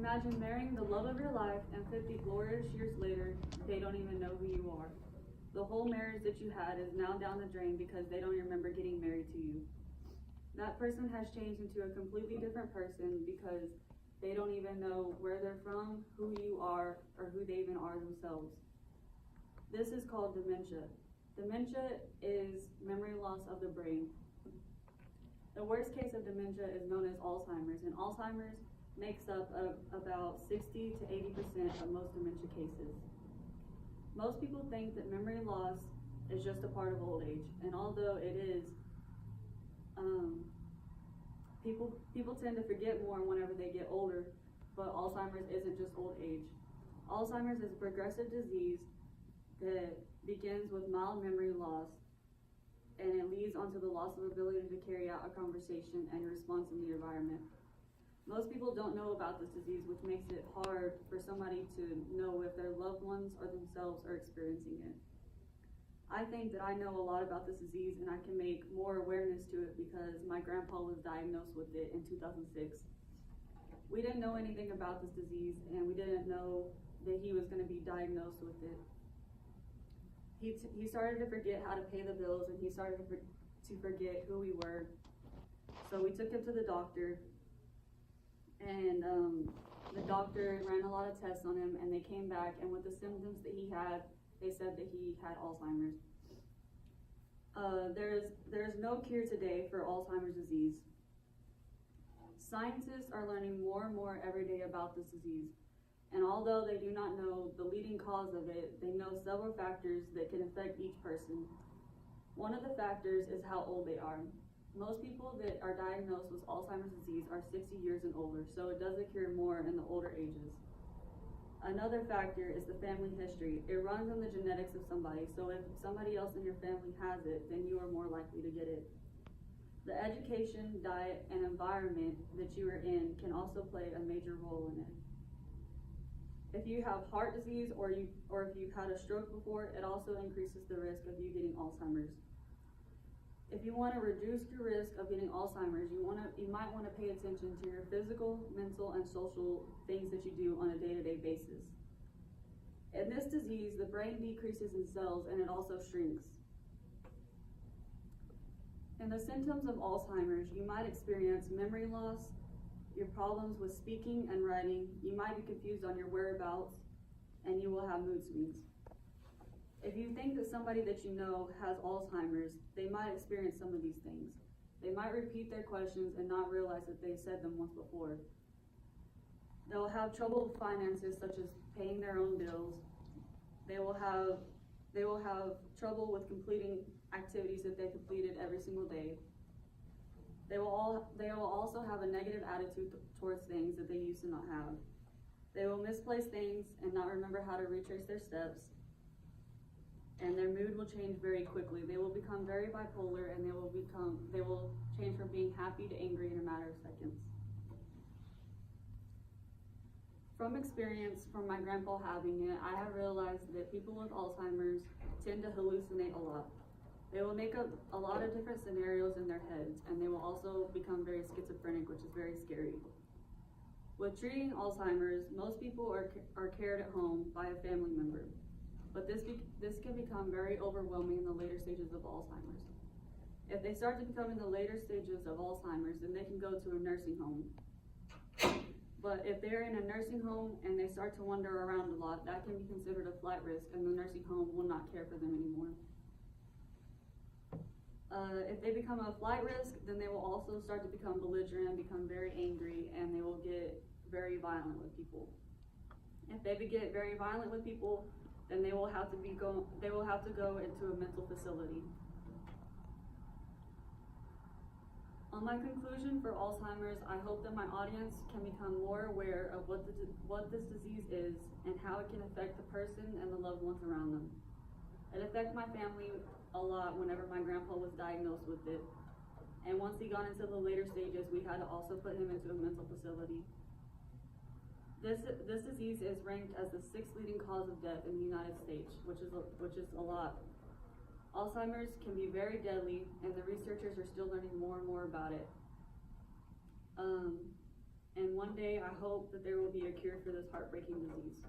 Imagine marrying the love of your life, and 50 glorious years later, they don't even know who you are. The whole marriage that you had is now down the drain because they don't remember getting married to you. That person has changed into a completely different person because they don't even know where they're from, who you are, or who they even are themselves. This is called dementia. Dementia is memory loss of the brain. The worst case of dementia is known as Alzheimer's, and Alzheimer's makes up about 60 to 80% of most dementia cases. Most people think that memory loss is just a part of old age, and although it is, people tend to forget more whenever they get older, but Alzheimer's isn't just old age. Alzheimer's is a progressive disease that begins with mild memory loss, and it leads onto the loss of ability to carry out a conversation and a response in the environment. Most people don't know about this disease, which makes it hard for somebody to know if their loved ones or themselves are experiencing it. I think that I know a lot about this disease, and I can make more awareness to it because my grandpa was diagnosed with it in 2006. We didn't know anything about this disease, and we didn't know that he was going to be diagnosed with it. He started to forget how to pay the bills, and he started to forget who we were. So we took him to the doctor, and the doctor ran a lot of tests on him, and they came back, and with the symptoms that he had, they said that he had Alzheimer's. There's no cure today for Alzheimer's disease. Scientists are learning more and more every day about this disease. And although they do not know the leading cause of it, they know several factors that can affect each person. One of the factors is how old they are. Most people that are diagnosed with Alzheimer's disease are 60 years and older, so it does occur more in the older ages. Another factor is the family history. It runs in the genetics of somebody, so if somebody else in your family has it, then you are more likely to get it. The education, diet, and environment that you are in can also play a major role in it. If you have heart disease or if you've had a stroke before, it also increases the risk of you getting Alzheimer's. If you want to reduce your risk of getting Alzheimer's, you might want to pay attention to your physical, mental, and social things that you do on a day-to-day basis. In this disease, the brain decreases in cells and it also shrinks. In the symptoms of Alzheimer's, you might experience memory loss, your problems with speaking and writing, you might be confused on your whereabouts, and you will have mood swings. If you think that somebody that you know has Alzheimer's, they might experience some of these things. They might repeat their questions and not realize that they said them once before. They'll have trouble with finances, such as paying their own bills. They will have trouble with completing activities that they completed every single day. They will also have a negative attitude towards things that they used to not have. They will misplace things and not remember how to retrace their steps. And their mood will change very quickly. They will become very bipolar, and they will change from being happy to angry in a matter of seconds. From experience, from my grandpa having it, I have realized that people with Alzheimer's tend to hallucinate a lot. They will make up a lot of different scenarios in their heads, and they will also become very schizophrenic, which is very scary. With treating Alzheimer's, most people are cared at home by a family member. But this can become very overwhelming in the later stages of Alzheimer's. If they start to become in the later stages of Alzheimer's, then they can go to a nursing home. But if they're in a nursing home and they start to wander around a lot, that can be considered a flight risk, and the nursing home will not care for them anymore. If they become a flight risk, then they will also start to become belligerent, become very angry, and they will get very violent with people. If they get very violent with people, then they will have to go into a mental facility. On my conclusion for Alzheimer's, I hope that my audience can become more aware of what this disease is and how it can affect the person and the loved ones around them. It affected my family a lot whenever my grandpa was diagnosed with it. And once he got into the later stages, we had to also put him into a mental facility. This disease is ranked as the 6th leading cause of death in the United States, which is a lot. Alzheimer's can be very deadly, and the researchers are still learning more and more about it. And one day I hope that there will be a cure for this heartbreaking disease.